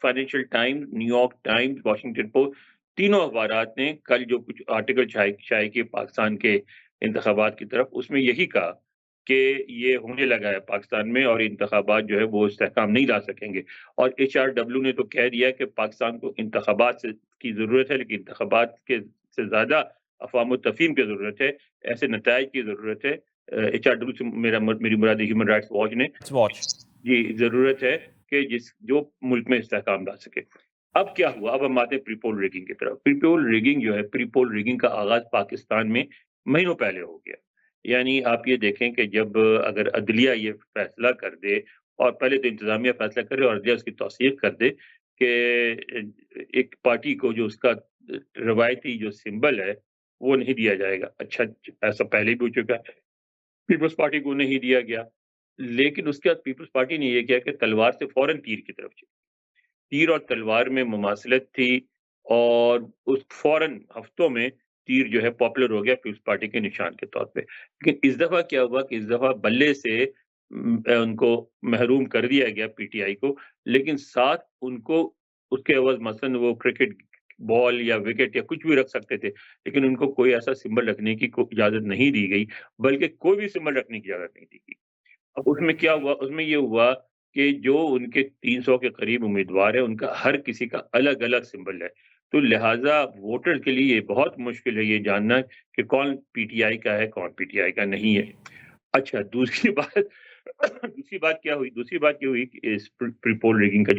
Financial Times, new York Times, Washington post, تینوں اخبارات نے کل جو کچھ آرٹیکل شائع کیے پاکستان کے انتخابات کی طرف، اس میں یہی کہا کہ یہ ہونے لگا ہے پاکستان میں اور انتخابات جو ہے وہ استحکام نہیں لا سکیں گے. اور HRW نے تو کہہ دیا کہ پاکستان کو انتخابات کی ضرورت ہے، لیکن انتخابات کے سے زیادہ افہام و تفہیم کی ضرورت ہے، ایسے نتائج کی ضرورت ہے. HRW سے میری مراد ہیومن رائٹس واچ نے جی ضرورت ہے کہ جو ملک میں استحکام لا سکے. اب کیا ہوا؟ اب ہم آتے ہیں پری پول ریگنگ کی طرف. پری پول ریگنگ جو ہے، پری پول ریگنگ کا آغاز پاکستان میں مہینوں پہلے ہو گیا. یعنی آپ یہ دیکھیں کہ جب اگر عدلیہ یہ فیصلہ کر دے، اور پہلے تو انتظامیہ فیصلہ کرے اور عدلیہ اس کی توثیق کر دے کہ ایک پارٹی کو جو اس کا روایتی جو سمبل ہے وہ نہیں دیا جائے گا. اچھا، ایسا پہلے بھی ہو چکا ہے، پیپلز پارٹی کو نہیں دیا گیا، لیکن اس کے بعد پیپلز پارٹی نے یہ کیا کہ تلوار سے فوراً تیر کی طرف چلی. تیر اور تلوار میں مماثلت تھی، اور اس فوراً ہفتوں میں تیر جو ہے پاپولر ہو گیا پیپلز پارٹی کے نشان کے طور پہ. لیکن اس دفعہ کیا ہوا کہ اس دفعہ بلے سے ان کو محروم کر دیا گیا پی ٹی آئی کو، لیکن ساتھ ان کو اس کے عوض مثلاً وہ کرکٹ بال یا وکٹ یا کچھ بھی رکھ سکتے تھے، لیکن ان کو کوئی ایسا سمبل رکھنے کی اجازت نہیں دی گئی، بلکہ کوئی بھی سمبل رکھنے کی اجازت نہیں دی گئی. اب اس میں کیا ہوا؟ اس میں یہ ہوا کہ جو ان کے 300 کے قریب امیدوار ہیں، ان کا ہر کسی کا الگ الگ سمبل ہے. تو لہٰذا ووٹر کے لیے یہ بہت مشکل ہے یہ جاننا کہ کون پی ٹی آئی کا ہے، کون پی ٹی آئی کا نہیں ہے. اچھا، دوسری بات کیا ہوئی کہ اس پری پول ریگنگ کا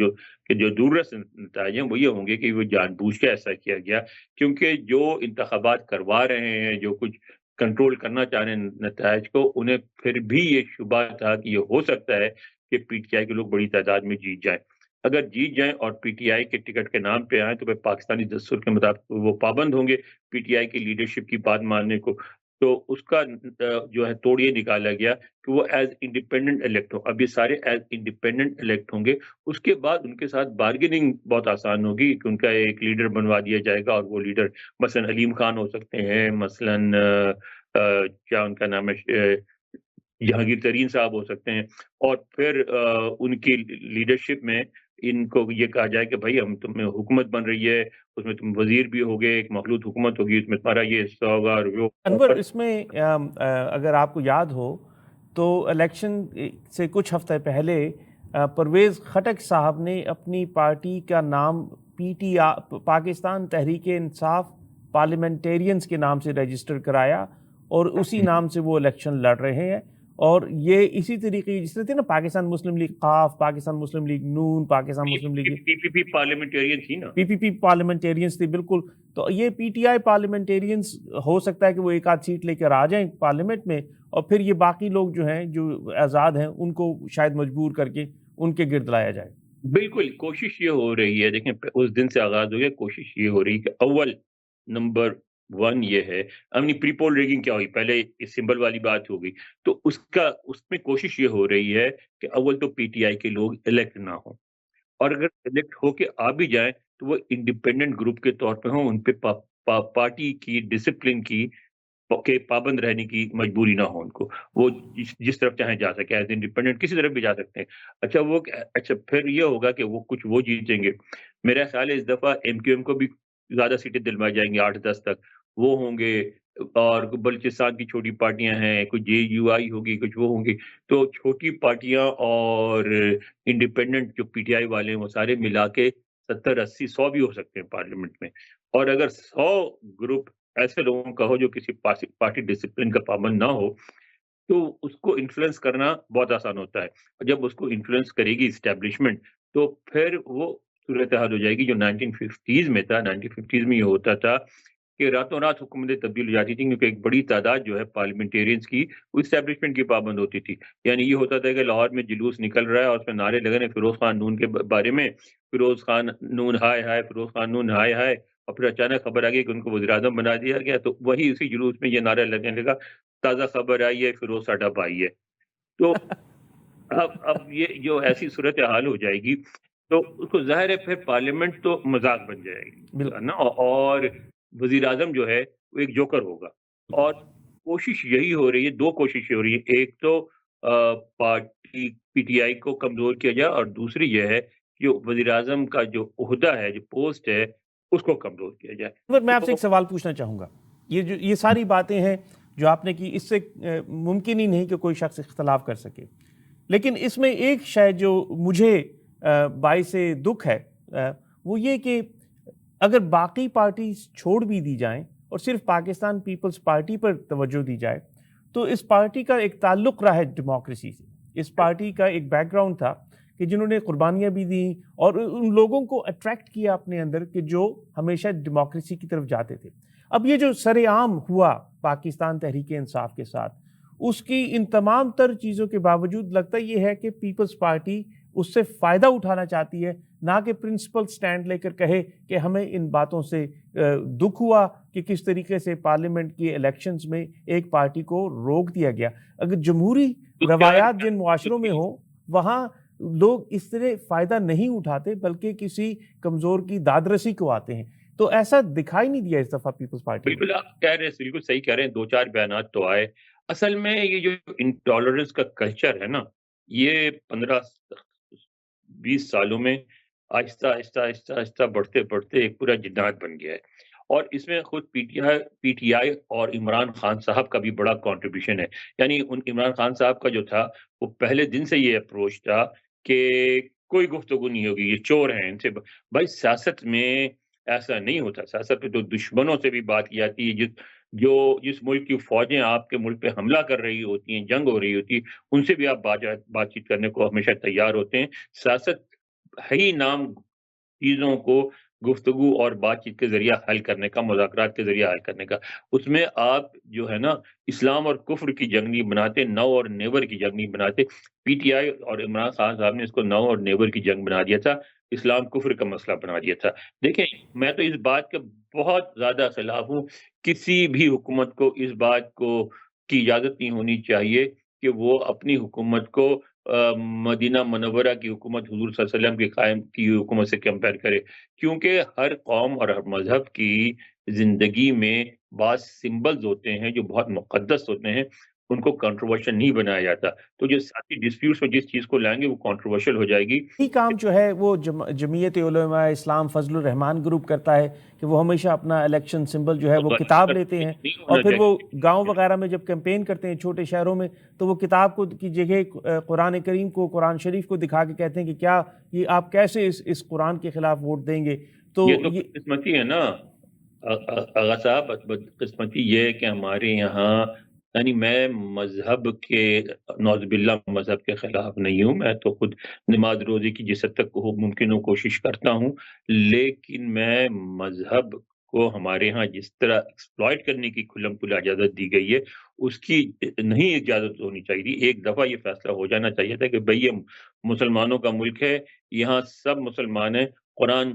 جو دوررس نتائج ہیں وہ یہ ہوں گے کہ وہ جان بوجھ کے ایسا کیا گیا، کیونکہ جو انتخابات کروا رہے ہیں، جو کچھ کنٹرول کرنا چاہ رہے ہیں نتائج کو، انہیں پھر بھی یہ شبہ تھا کہ یہ ہو سکتا ہے کہ پی ٹی آئی کے لوگ بڑی تعداد میں جیت جائیں. اگر جیت جائیں اور پی ٹی آئی کے ٹکٹ کے نام پہ آئیں تو پھر پاکستانی دستور کے مطابق وہ پابند ہوں گے پی ٹی آئی کی لیڈرشپ کی بات ماننے کو. تو اس کا جو ہے توڑ یہ نکالا گیا کہ وہ ایز انڈیپینڈنٹ الیکٹ ہوں. اب یہ سارے ایز انڈیپینڈنٹ الیکٹ ہوں گے، اس کے بعد ان کے ساتھ بارگیننگ بہت آسان ہوگی کہ ان کا ایک لیڈر بنوا دیا جائے گا، اور وہ لیڈر مثلاً علیم خان ہو سکتے ہیں، مثلاً کیا ان کا نام ہے، جہانگیر ترین صاحب ہو سکتے ہیں، اور پھر ان کی لیڈرشپ میں ان کو یہ کہا جائے کہ بھائی ہم تمہیں حکومت بن رہی ہے، اس میں تم وزیر بھی ہوگے، ایک مخلوط حکومت ہوگی، اس میں تمہارا یہ حصہ ہوگا اور وہ. انور، اس میں اگر آپ کو یاد ہو تو الیکشن سے کچھ ہفتے پہلے پرویز خٹک صاحب نے اپنی پارٹی کا نام پاکستان تحریک انصاف پارلیمنٹیرینز کے نام سے رجسٹر کرایا، اور اسی نام سے وہ الیکشن لڑ رہے ہیں. اور یہ اسی طریقے جس طرح تھے نا، پاکستان مسلم لیگ قاف، پاکستان مسلم لیگ نون، پاکستان مسلم لیگ پی پی پارلیمنٹیرین تھی نا، پی پارلیمنٹیرینز تھی، بالکل. تو یہ پی ٹی آئی پارلیمنٹیرینز ہو سکتا ہے کہ وہ ایک آدھ سیٹ لے کر آ جائیں پارلیمنٹ میں، اور پھر یہ باقی لوگ جو ہیں جو آزاد ہیں ان کو شاید مجبور کر کے ان کے گرد لایا جائے. بالکل کوشش یہ ہو رہی ہے. دیکھیں اس دن سے آغاز ہو گیا، کوشش یہ ہو رہی ہے کہ اول نمبر 1 یہ ہے. اپنی پری پول ریگنگ کیا ہوئی؟ پہلے اس سمبل والی بات ہو گئی، تو اس میں کوشش یہ ہو رہی ہے کہ اول تو پی ٹی آئی کے لوگ الیکٹ نہ ہوں، اور اگر الیکٹ ہو کے آ بھی جائیں تو وہ انڈیپینڈنٹ گروپ کے طور پہ ہوں، ان پہ پارٹی کی ڈسپلن کی کے پابند رہنے کی مجبوری نہ ہو ان کو. وہ جس طرف چاہیں جا سکے، ایز انڈیپینڈنٹ کسی طرف بھی جا سکتے ہیں. اچھا پھر یہ ہوگا کہ وہ جیتیں گے. میرا خیال ہے اس دفعہ ایم کیو ایم کو بھی زیادہ سیٹیں دلوائی جائیں گی، 8-10 تک وہ ہوں گے، اور بلوچستان کی چھوٹی پارٹیاں ہیں، کچھ جے یو آئی ہوگی، کچھ وہ ہوں گی. تو چھوٹی پارٹیاں اور انڈیپینڈنٹ جو پی ٹی آئی والے ہیں وہ سارے ملا کے 70-80-100 بھی ہو سکتے ہیں پارلیمنٹ میں. اور اگر 100 گروپ ایسے لوگوں کا ہو جو کسی پارٹی ڈسپلن کا پابند نہ ہو، تو اس کو انفلوئنس کرنا بہت آسان ہوتا ہے. اور جب اس کو انفلوئنس کرے گی اسٹیبلشمنٹ، تو پھر وہ صورتحال ہو جائے گی جو 1950s میں تھا. 1950s میں یہ ہوتا تھا کہ راتوں رات حکومتیں تبدیل ہو جاتی تھیں، کیونکہ ایک بڑی تعداد جو ہے پارلیمنٹیرینز کی وہ اسٹیبلشمنٹ کی پابند ہوتی تھی. یعنی یہ ہوتا تھا کہ لاہور میں جلوس نکل رہا ہے اور اس میں نعرے لگے ہیں فیروز خان نون کے بارے میں، فیروز خان نون ہائے ہائے، فیروز خان نون ہائے ہائے، اور پھر اچانک خبر آ گئی کہ ان کو وزیر اعظم بنا دیا گیا. تو وہی اسی جلوس میں یہ نعرہ لگنے لگا، تازہ خبر آئی ہے فیروز ساڈا بھائی ہے. تو اب یہ جو ایسی صورتحال ہو جائے گی تو اس کو ظاہر ہے پھر پارلیمنٹ تو مذاق بن جائے گی نا، اور وزیر اعظم جو ہے وہ ایک جوکر ہوگا. اور کوشش یہی ہو رہی ہے، 2 کوششیں ہو رہی ہیں. ایک تو پارٹی پی ٹی آئی کو کمزور کیا جائے، اور دوسری یہ ہے جو وزیر اعظم کا جو عہدہ ہے، جو پوسٹ ہے، اس کو کمزور کیا جائے۔ میں آپ سے ایک سوال پوچھنا چاہوں گا، یہ ساری باتیں ہیں جو آپ نے کی، اس سے ممکن ہی نہیں کہ کوئی شخص اختلاف کر سکے، لیکن اس میں ایک شے جو مجھے باعث دکھ ہے وہ یہ کہ اگر باقی پارٹیز چھوڑ بھی دی جائیں اور صرف پاکستان پیپلز پارٹی پر توجہ دی جائے تو اس پارٹی کا ایک تعلق رہا ہے ڈیموکریسی سے، اس پارٹی کا ایک بیک گراؤنڈ تھا کہ جنہوں نے قربانیاں بھی دیں اور ان لوگوں کو اٹریکٹ کیا اپنے اندر کہ جو ہمیشہ ڈیموکریسی کی طرف جاتے تھے۔ اب یہ جو سر عام ہوا پاکستان تحریک انصاف کے ساتھ، اس کی ان تمام تر چیزوں کے باوجود لگتا یہ ہے کہ پیپلز پارٹی اس سے فائدہ اٹھانا چاہتی ہے، نہ کہ پرنسپل سٹینڈ لے کر کہے کہ ہمیں ان باتوں سے دکھ ہوا کہ کس طریقے سے پارلیمنٹ کی الیکشنز میں ایک پارٹی کو روک دیا گیا۔ اگر جمہوری روایات جن معاشروں میں ہوں وہاں لوگ اس طرح فائدہ نہیں اٹھاتے بلکہ کسی کمزور کی دادرسی کو آتے ہیں، تو ایسا دکھائی نہیں دیا اس دفعہ پیپلز پارٹی۔ بالکل آپ کہہ رہے ہیں، بالکل صحیح کہہ رہے ہیں، 2-4 بیانات تو آئے۔ اصل میں یہ جو انٹالرنس کا کلچر ہے نا، یہ 15-20 سالوں میں آہستہ آہستہ آہستہ آہستہ بڑھتے بڑھتے ایک پورا جنات بن گیا ہے، اور اس میں خود پی ٹی آئی اور عمران خان صاحب کا بھی بڑا کنٹریبیوشن ہے۔ یعنی عمران خان صاحب کا جو تھا وہ پہلے دن سے یہ اپروچ تھا کہ کوئی گفتگو نہیں ہوگی، یہ چور ہیں، ان سے بھائی سیاست میں ایسا نہیں ہوتا۔ سیاست پہ تو دشمنوں سے بھی بات کی جاتی ہے، جس ملک کی فوجیں آپ کے ملک پہ حملہ کر رہی ہوتی ہیں، جنگ ہو رہی ہوتی ہے، ان سے بھی آپ بات چیت کرنے کو ہمیشہ تیار ہوتے ہیں۔ سیاست ہے ہی نام چیزوں کو گفتگو اور بات چیت کے ذریعہ حل کرنے کا، مذاکرات کے ذریعہ حل کرنے کا۔ اس میں آپ جو ہے نا اسلام اور کفر کی جنگ نہیں بناتے، نو اور نیور کی جنگ نہیں بناتے۔ پی ٹی آئی اور عمران خان صاحب نے اس کو نو اور نیور کی جنگ بنا دیا تھا، اسلام کفر کا مسئلہ بنا دیا تھا۔ دیکھیں، میں تو اس بات کے بہت زیادہ خلاف ہوں، کسی بھی حکومت کو اس بات کی اجازت نہیں ہونی چاہیے کہ وہ اپنی حکومت کو مدینہ منورہ کی حکومت حضور صلی اللہ علیہ وسلم کی قائم کی حکومت سے کمپیئر کرے، کیونکہ ہر قوم اور ہر مذہب کی زندگی میں بعض سمبلز ہوتے ہیں جو بہت مقدس ہوتے ہیں، ان کو کنٹروورشل نہیں بنایا جاتا۔ تو جو سیاسی ڈسپیوٹس میں جس چیز کو لائیں گے وہ کنٹروورشل ہو جائے گی۔ یہی کام جو ہے وہ جمعیت علماء اسلام فضل الرحمان گروپ کرتا ہے کہ وہ ہمیشہ اپنا الیکشن سمبل جو ہے وہ کتاب لیتے ہیں، اور پھر وہ گاؤں وغیرہ میں جب کیمپین کرتے ہیں چھوٹے شہروں میں تو وہ کتاب کو کی جگہ قرآن کریم کو، قرآن شریف کو دکھا کے کہتے ہیں کہ کیا یہ آپ کیسے اس قرآن کے خلاف ووٹ دیں گے۔ تو یہ تو بدقسمتی ہے نا آغا صاحب، بدقسمتی یہ ہے کہ ہمارے یہاں، یعنی میں مذہب کے، نعوذ باللہ مذہب کے خلاف نہیں ہوں، میں تو خود نماز روزے کی جس حد تک ممکن ہو کوشش کرتا ہوں، لیکن میں مذہب کو ہمارے ہاں جس طرح ایکسپلائٹ کرنے کی کھلم کھلا اجازت دی گئی ہے اس کی نہیں اجازت ہونی چاہیے تھی۔ ایک دفعہ یہ فیصلہ ہو جانا چاہیے تھا کہ بھئی یہ مسلمانوں کا ملک ہے، یہاں سب مسلمان ہیں، قرآن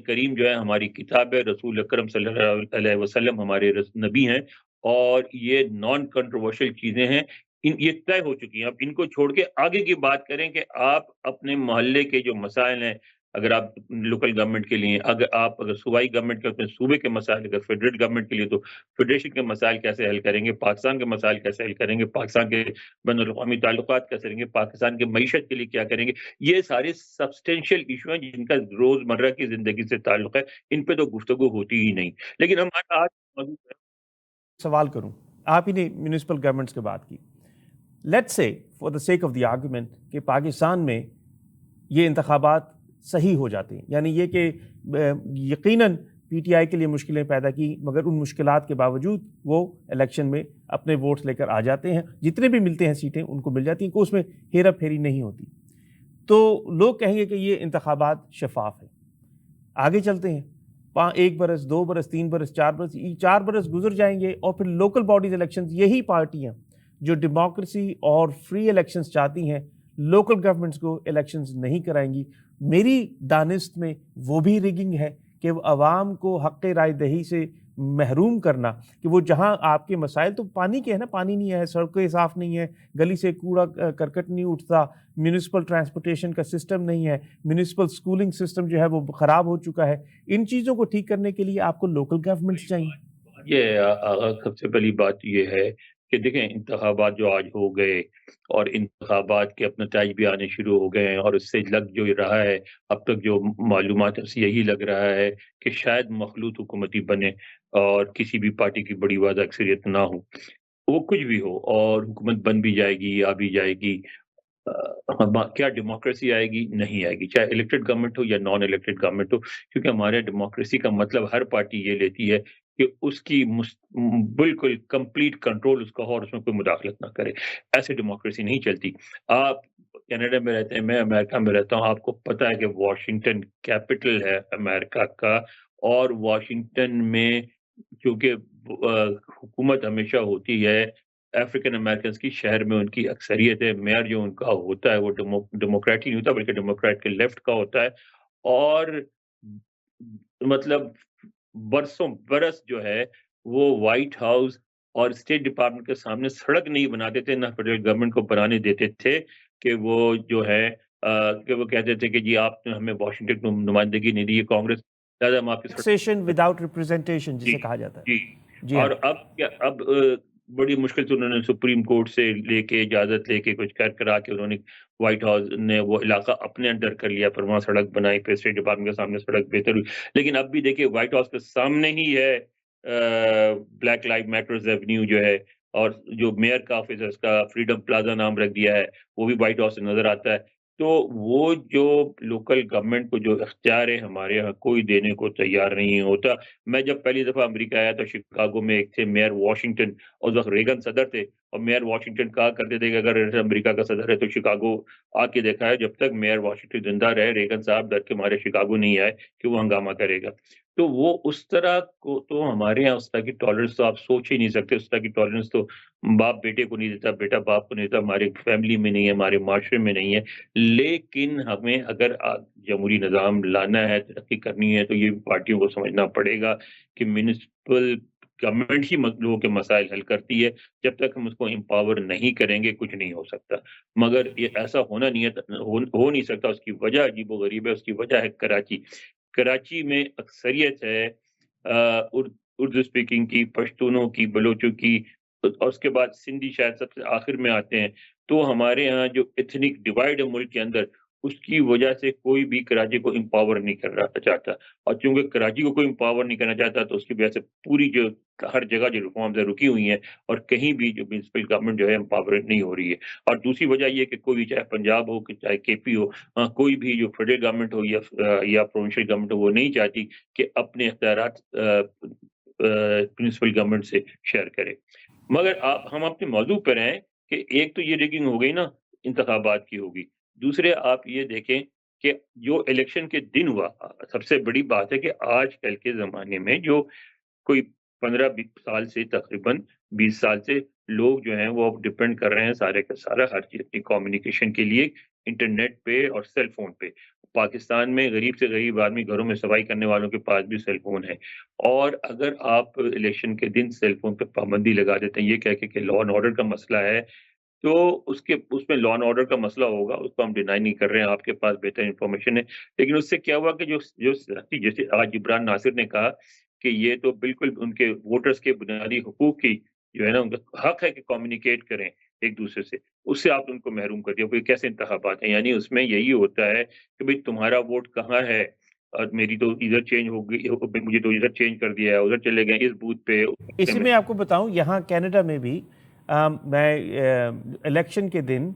کریم جو ہے ہماری کتاب ہے، رسول اکرم صلی اللہ علیہ وسلم ہمارے نبی ہیں، اور یہ نان کنٹروورشل چیزیں ہیں، یہ طے ہو چکی ہیں۔ اب ان کو چھوڑ کے آگے کی بات کریں کہ آپ اپنے محلے کے جو مسائل ہیں، اگر آپ لوکل گورنمنٹ کے لیے، اگر صوبائی گورنمنٹ کے ہوتے ہیں صوبے کے مسائل، اگر فیڈرل گورنمنٹ کے لیے تو فیڈریشن کے مسائل کیسے حل کریں گے، پاکستان کے مسائل کیسے حل کریں گے، پاکستان کے بین الاقوامی تعلقات کیسے کریں گے، پاکستان کے معیشت کے لیے کیا کریں گے، یہ سارے سبسٹینشیل ایشو ہیں جن کا روز مرہ کی زندگی سے تعلق ہے، ان پہ تو گفتگو ہوتی ہی نہیں۔ لیکن ہمارا آج سوال کروں، آپ ہی نے میونسپل گورنمنٹس کی بات کی، let's say for the sake of the argument کہ پاکستان میں یہ انتخابات صحیح ہو جاتے ہیں، یعنی یہ کہ یقیناً پی ٹی آئی کے لیے مشکلیں پیدا کی مگر ان مشکلات کے باوجود وہ الیکشن میں اپنے ووٹس لے کر آ جاتے ہیں، جتنے بھی ملتے ہیں سیٹیں ان کو مل جاتی ہیں، کہ اس میں ہیرا پھیری نہیں ہوتی، تو لوگ کہیں گے کہ یہ انتخابات شفاف ہے۔ آگے چلتے ہیں، 1 برس 2 برس 3 برس 4 برس گزر جائیں گے، اور پھر لوکل باڈیز الیکشنز، یہی پارٹیاں جو ڈیموکریسی اور فری الیکشنز چاہتی ہیں لوکل گورنمنٹس کو الیکشنز نہیں کرائیں گی۔ میری دانست میں وہ بھی ریگنگ ہے کہ وہ عوام کو حق رائے دہی سے محروم کرنا، کہ وہ جہاں آپ کے مسائل تو پانی کے ہیں نا، پانی نہیں ہے، سڑکیں صاف نہیں ہے، گلی سے کوڑا کرکٹ نہیں اٹھتا، میونسپل ٹرانسپورٹیشن کا سسٹم نہیں ہے، میونسپل سکولنگ سسٹم جو ہے وہ خراب ہو چکا ہے، ان چیزوں کو ٹھیک کرنے کے لیے آپ کو لوکل گورنمنٹس چاہیے۔ یہ سب سے پہلی بات یہ ہے کہ دیکھیں انتخابات جو آج ہو گئے اور انتخابات کے اپنے نتائج بھی آنے شروع ہو گئے ہیں، اور اس سے لگ جو رہا ہے اب تک جو معلومات ہے اس سے یہی لگ رہا ہے کہ شاید مخلوط حکومتی بنے اور کسی بھی پارٹی کی بڑی واضح اکثریت نہ ہو، وہ کچھ بھی ہو اور حکومت بن بھی جائے گی آ بھی جائے گی، کیا ڈیموکریسی آئے گی؟ نہیں آئے گی، چاہے الیکٹڈ گورنمنٹ ہو یا نان الیکٹڈ گورنمنٹ ہو، کیونکہ ہمارے ڈیموکریسی کا مطلب ہر پارٹی یہ لیتی ہے کہ اس کی بالکل کمپلیٹ کنٹرول اس کا ہو اور اس میں کوئی مداخلت نہ کرے۔ ایسے ڈیموکریسی نہیں چلتی۔ آپ کینیڈا میں رہتے ہیں، میں امریکہ میں رہتا ہوں، آپ کو پتہ ہے کہ واشنگٹن کیپٹل ہے امریکہ کا، اور واشنگٹن میں چونکہ حکومت ہمیشہ ہوتی ہے افریقن امریکنز کی، شہر میں ان کی اکثریت ہے، میئر جو ان کا ہوتا ہے وہ ڈیموکریٹ ہی نہیں ہوتا بلکہ ڈیموکریٹ کے لیفٹ کا ہوتا ہے، اور مطلب برسوں برس جو ہے وہ وائٹ ہاؤس اور اسٹیٹ ڈپارٹمنٹ کے سامنے سڑک نہیں بناتے تھے، نہ فیڈرل گورنمنٹ کو بنانے دیتے تھے کہ وہ جو ہے کہ وہ کہتے تھے کہ جی آپ نے ہمیں واشنگٹن کو نمائندگی نہیں دی، یہ کانگریس، لہٰذا ہم آپ کی ٹیکسیشن وداؤٹ ریپرزنٹیشن جی جسے کہا جاتا جی ہے، جی ہاں۔ اور اب کیا اب بڑی مشکل سے انہوں نے سپریم کورٹ سے لے کے اجازت لے کے کچھ کرا کے انہوں نے وائٹ ہاؤس نے وہ علاقہ اپنے انڈر کر لیا، پھر وہاں سڑک بنائی، پھر اسٹیٹ ڈپارٹمنٹ کے سامنے سڑک بہتر ہوئی، لیکن اب بھی دیکھیے وائٹ ہاؤس کے سامنے ہی ہے بلیک لائف میٹرز ایونیو جو ہے، اور جو میئر کا آفس ہے اس کا فریڈم پلازا نام رکھ دیا ہے، وہ بھی وائٹ ہاؤس سے نظر آتا ہے۔ تو وہ جو لوکل گورنمنٹ کو جو اختیار ہے ہمارے یہاں کوئی دینے کو تیار نہیں ہوتا۔ میں جب پہلی دفعہ امریکہ آیا تو شکاگو میں ایک تھے میئر واشنگٹن، اور اس وقت ریگن صدر تھے، اور میئر واشنگٹن کہا کرتے تھے کہ اگر امریکہ کا صدر ہے تو شکاگو آ کے دیکھا ہے، جب تک میئر واشنگٹن زندہ رہے ریگن صاحب ڈر کے مارے شکاگو نہیں آئے کہ وہ ہنگامہ کرے گا۔ تو وہ اس طرح کو تو ہمارے یہاں اس طرح کی ٹالرنس تو آپ سوچ ہی نہیں سکتے، اس طرح کی ٹالرنس تو باپ بیٹے کو نہیں دیتا، بیٹا باپ کو نہیں دیتا، ہماری فیملی میں نہیں ہے، ہمارے معاشرے میں نہیں ہے۔ لیکن ہمیں اگر جمہوری نظام لانا ہے، ترقی کرنی ہے، تو یہ پارٹیوں کو سمجھنا پڑے گا کہ میونسپل گورنمنٹ ہی لوگوں کے مسائل حل کرتی ہے، جب تک ہم اس کو امپاور نہیں کریں گے کچھ نہیں ہو سکتا۔ مگر یہ ایسا ہونا نہیں ہے، ہو نہیں سکتا، اس کی وجہ عجیب و غریب ہے، اس کی وجہ ہے کراچی۔ کراچی میں اکثریت ہے اردو اسپیکنگ کی، پشتونوں کی، بلوچوں کی، اور اس کے بعد سندھی شاید سب سے آخر میں آتے ہیں۔ تو ہمارے ہاں جو ایتھنک ڈیوائڈ ہے ملک کے اندر، اس کی وجہ سے کوئی بھی کراچی کو امپاور نہیں کرنا چاہتا، اور چونکہ کراچی کو کوئی امپاور نہیں کرنا چاہتا تو اس کی وجہ سے پوری جو ہر جگہ جو ریفارمز رکی ہوئی ہیں، اور کہیں بھی جو میونسپل گورنمنٹ جو ہے امپاور نہیں ہو رہی ہے۔ اور دوسری وجہ یہ کہ کوئی چاہے پنجاب ہو کہ چاہے کے پی ہو، کوئی بھی جو فیڈرل گورنمنٹ ہو یا پروونشل گورنمنٹ ہو، وہ نہیں چاہتی کہ اپنے اختیارات میونسپل گورنمنٹ سے شیئر کرے۔ مگر ہم اپنے موضوع پہ رہیں کہ ایک تو یہ ریگنگ ہو گئی نا، انتخابات کی ہوگی، دوسرے آپ یہ دیکھیں کہ جو الیکشن کے دن ہوا، سب سے بڑی بات ہے کہ آج کل کے زمانے میں جو کوئی 15-20 سال سے تقریباً 20 سال سے لوگ جو ہیں وہ اب ڈپینڈ کر رہے ہیں سارے کا سارا ہر چیز اپنی کمیونیکیشن کے لیے انٹرنیٹ پہ اور سیل فون پہ۔ پاکستان میں غریب سے غریب آدمی گھروں میں صفائی کرنے والوں کے پاس بھی سیل فون ہے، اور اگر آپ الیکشن کے دن سیل فون پہ پابندی لگا دیتے ہیں یہ کہہ کے کہ لا اینڈ آرڈر کا مسئلہ ہے، تو اس میں لا اینڈ آرڈر کا مسئلہ ہوگا، اس کو ہم ڈینائی نہیں کر رہے ہیں، آپ کے پاس بہتر انفارمیشن ہے، لیکن اس سے کیا ہوا کہ جیسے آج عمران ناصر نے کہا کہ یہ تو بالکل ان کے ووٹرز کے بنیادی حقوق کی جو ہے نا، ان کا حق ہے کہ کمیونیکیٹ کریں ایک دوسرے سے، اس سے آپ ان کو محروم کر دیا۔ وہ کیسے انتخابات ہیں؟ یعنی اس میں یہی ہوتا ہے کہ بھئی تمہارا ووٹ کہاں ہے، اور میری تو ادھر چینج ہو گئی، مجھے تو ادھر چینج کر دیا ہے، ادھر چلے گئے اس بوتھ پہ۔ اسی میں آپ کو بتاؤں یہاں کینیڈا میں بھی میں الیکشن کے دن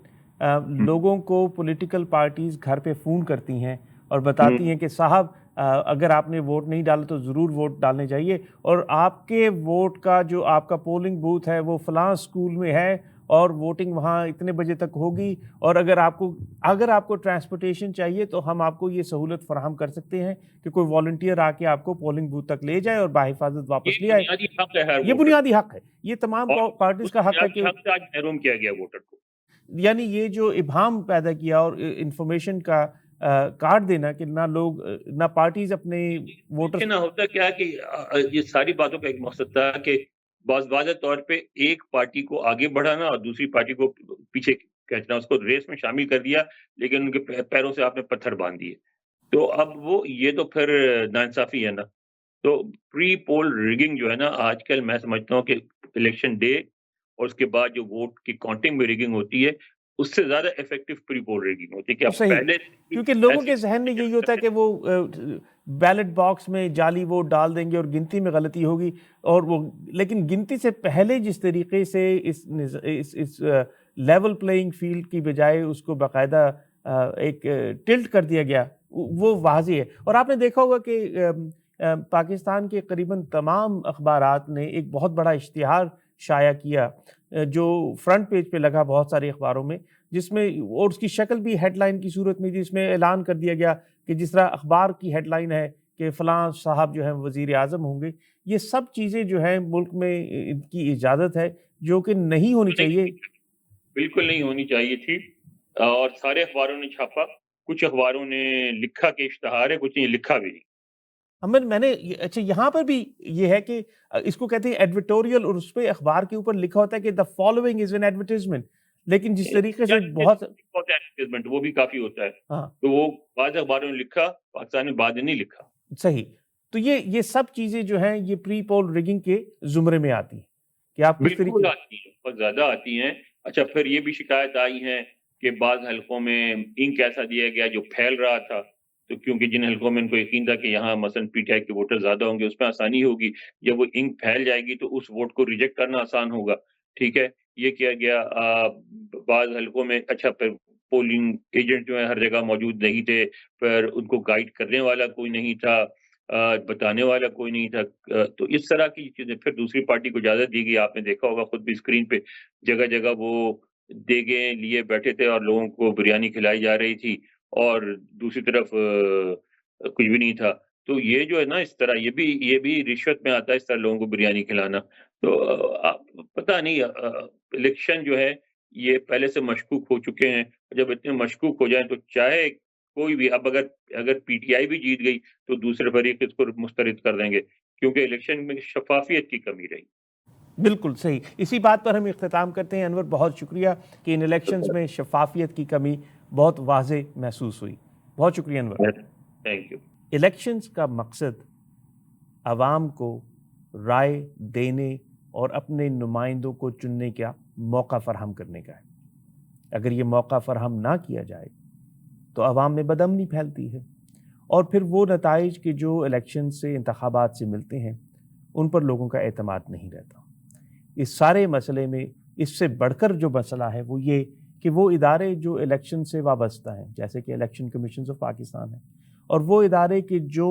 لوگوں کو پولیٹیکل پارٹیز گھر پہ فون کرتی ہیں اور بتاتی ہیں کہ صاحب اگر آپ نے ووٹ نہیں ڈالا تو ضرور ووٹ ڈالنے چاہیے، اور آپ کے ووٹ کا جو آپ کا پولنگ بوتھ ہے وہ فلاں اسکول میں ہے، اور ووٹنگ وہاں اتنے بجے تک ہوگی، اور اگر آپ کو ٹرانسپورٹیشن چاہیے تو ہم آپ کو یہ سہولت فراہم کر سکتے ہیں کہ کوئی والنٹیئر آ کے آپ کو پولنگ بوتھ تک لے جائے اور باحفاظت واپس لے آئے۔ بنیادی حق ہے ہر یہ ووٹر، بنیادی حق ہے، یہ تمام اور پارٹیز اس کا حق ہے بنیادی کہ حق سے آج محروم کیا گیا ووٹر کو۔ یعنی یہ جو ابہام پیدا کیا اور انفارمیشن کا کاٹ دینا کہ نہ پارٹیز اپنے ووٹرز۔ دیکھیں نا ہوتا کیا ہے کہ یہ ساری باتوں کا ایک مقصد تھا کہ واضح طور پہ ایک پارٹی کو آگے بڑھانا اور دوسری پارٹی کو پیچھے کھینچنا، اس کو ریس میں شامل کر دیا، لیکن ان کے پیروں سے آپ نے پتھر باندھ دیے۔ تو اب یہ تو پھر ناانصافی ہے نا۔ تو پری پول ریگنگ جو ہے نا، آج کل میں سمجھتا ہوں کہ الیکشن ڈے اور اس کے بعد جو ووٹ کی کاؤنٹنگ میں ریگنگ ہوتی ہے اس سے زیادہ افیکٹو پری پول ریگنگ ہوتی ہے کہ اب صحیح، پہلے کیونکہ لوگوں ایسی کے ذہن میں یہی ہوتا ہے کہ وہ بیلٹ باکس میں جعلی ووٹ ڈال دیں گے اور گنتی میں غلطی ہوگی، اور وہ لیکن گنتی سے پہلے جس طریقے سے اس لیول پلینگ فیلڈ کی بجائے اس کو باقاعدہ ایک ٹلٹ کر دیا گیا، وہ واضح ہے۔ اور آپ نے دیکھا ہوگا کہ پاکستان کے قریباً تمام اخبارات نے ایک بہت بڑا اشتہار شائع کیا جو فرنٹ پیج پہ لگا بہت سارے اخباروں میں، جس میں اور اس کی شکل بھی ہیڈ لائن کی صورت میں تھی، جس میں اعلان کر دیا گیا کہ جس طرح اخبار کی ہیڈ لائن ہے کہ فلاں صاحب جو ہیں وزیر اعظم ہوں گے۔ یہ سب چیزیں جو ہیں ملک میں ان کی اجازت ہے جو کہ نہیں ہونی چاہیے۔ بالکل نہیں ہونی چاہیے تھی، اور سارے اخباروں نے چھاپا، کچھ اخباروں نے لکھا کہ اشتہار ہے، کچھ نے لکھا بھی نہیں۔ میں نے اچھا یہاں پر بھی یہ ہے کہ اس کو کہتے ہیں ایڈورٹوریل، اور اس پہ اخبار کے اوپر لکھا ہوتا ہے کہ the following is an advertisement، لیکن جس طریقے سے بہت ہوتا ہے ایڈورٹائزمنٹ، وہ بھی کافی ہوتا ہے، ہاں تو وہ بعض اخباروں نے لکھا، پاکستان میں بعض نے نہیں لکھا۔ صحیح، تو یہ سب چیزیں جو ہیں یہ پری پول ریگنگ کے زمرے میں آتی ہیں کہ آپ کس بالکل طریقے آتی ہیں، بہت زیادہ آتی ہیں۔ اچھا پھر یہ بھی شکایت آئی ہے کہ بعض حلقوں میں انک ایسا دیا گیا جو پھیل رہا تھا، تو کیونکہ جن حلقوں میں ان کو یقین تھا کہ یہاں مثلاً پی ٹی آئی کے ووٹر زیادہ ہوں گے، اس میں آسانی ہوگی، جب وہ انک پھیل جائے گی تو اس ووٹ کو ریجیکٹ کرنا آسان ہوگا، ٹھیک ہے، یہ کیا گیا۔ بعض حلقوں میں اچھا پھر پولنگ ایجنٹ جو ہے ہر جگہ موجود نہیں تھے، پھر ان کو گائیڈ کرنے والا کوئی نہیں تھا، بتانے والا کوئی نہیں تھا، تو اس طرح کی چیزیں۔ پھر دوسری پارٹی کو اجازت دی گئی، آپ نے دیکھا ہوگا خود بھی اسکرین پہ، جگہ جگہ وہ دیگیں لیے بیٹھے تھے اور لوگوں کو بریانی کھلائی جا رہی تھی، اور دوسری طرف کچھ بھی نہیں تھا۔ تو یہ جو ہے نا اس طرح یہ بھی رشوت میں آتا ہے، اس طرح لوگوں کو بریانی کھلانا۔ تو پتہ نہیں، الیکشن جو ہے یہ پہلے سے مشکوک ہو چکے ہیں، جب اتنے مشکوک ہو جائیں تو چاہے کوئی بھی، اب اگر پی ٹی آئی بھی جیت گئی تو دوسرے فریق اس کو مسترد کر دیں گے، کیونکہ الیکشن میں شفافیت کی کمی رہی۔ بالکل صحیح، اسی بات پر ہم اختتام کرتے ہیں۔ انور بہت شکریہ کہ ان الیکشنز میں شفافیت کی کمی بہت واضح محسوس ہوئی، بہت شکریہ انور۔ Thank you. الیکشنز کا مقصد عوام کو رائے دینے اور اپنے نمائندوں کو چننے کا موقع فراہم کرنے کا ہے۔ اگر یہ موقع فراہم نہ کیا جائے تو عوام میں بدامنی پھیلتی ہے، اور پھر وہ نتائج کہ جو الیکشن سے انتخابات سے ملتے ہیں ان پر لوگوں کا اعتماد نہیں رہتا۔ اس سارے مسئلے میں اس سے بڑھ کر جو مسئلہ ہے وہ یہ کہ وہ ادارے جو الیکشن سے وابستہ ہیں، جیسے کہ الیکشن کمیشنز آف پاکستان ہے، اور وہ ادارے کہ جو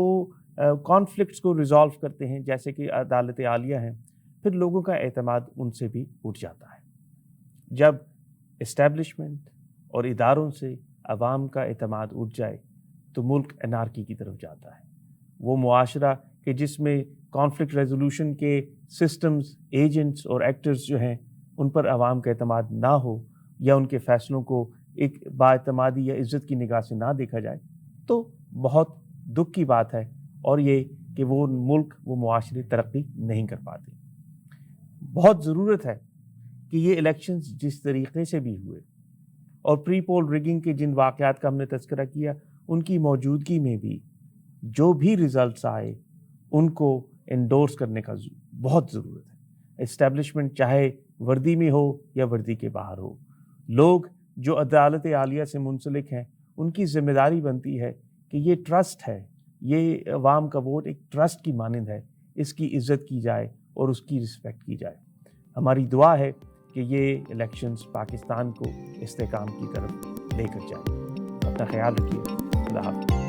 کانفلکٹس کو ریزالو کرتے ہیں جیسے کہ عدالت عالیہ ہیں، پھر لوگوں کا اعتماد ان سے بھی اٹھ جاتا ہے۔ جب اسٹیبلشمنٹ اور اداروں سے عوام کا اعتماد اٹھ جائے تو ملک انارکی کی طرف جاتا ہے۔ وہ معاشرہ کہ جس میں کانفلکٹ ریزولوشن کے سسٹمز، ایجنٹس اور ایکٹرز جو ہیں ان پر عوام کا اعتماد نہ ہو، یا ان کے فیصلوں کو ایک بااعتمادی یا عزت کی نگاہ سے نہ دیکھا جائے، تو بہت دکھ کی بات ہے، اور یہ کہ وہ ملک، وہ معاشرے ترقی نہیں کر پاتے۔ بہت ضرورت ہے کہ یہ الیکشنز جس طریقے سے بھی ہوئے اور پری پول ریگنگ کے جن واقعات کا ہم نے تذکرہ کیا، ان کی موجودگی میں بھی جو بھی ریزلٹس آئے ان کو انڈورس کرنے کا بہت ضرورت ہے۔ اسٹیبلشمنٹ چاہے وردی میں ہو یا وردی کے باہر ہو، لوگ جو عدالت عالیہ سے منسلک ہیں ان کی ذمہ داری بنتی ہے کہ یہ ٹرسٹ ہے، یہ عوام کا ووٹ ایک ٹرسٹ کی مانند ہے، اس کی عزت کی جائے اور اس کی رسپیکٹ کی جائے۔ ہماری دعا ہے کہ یہ الیکشنز پاکستان کو استحکام کی طرف لے کر جائیں۔ اپنا خیال رکھیے، اللہ حافظ۔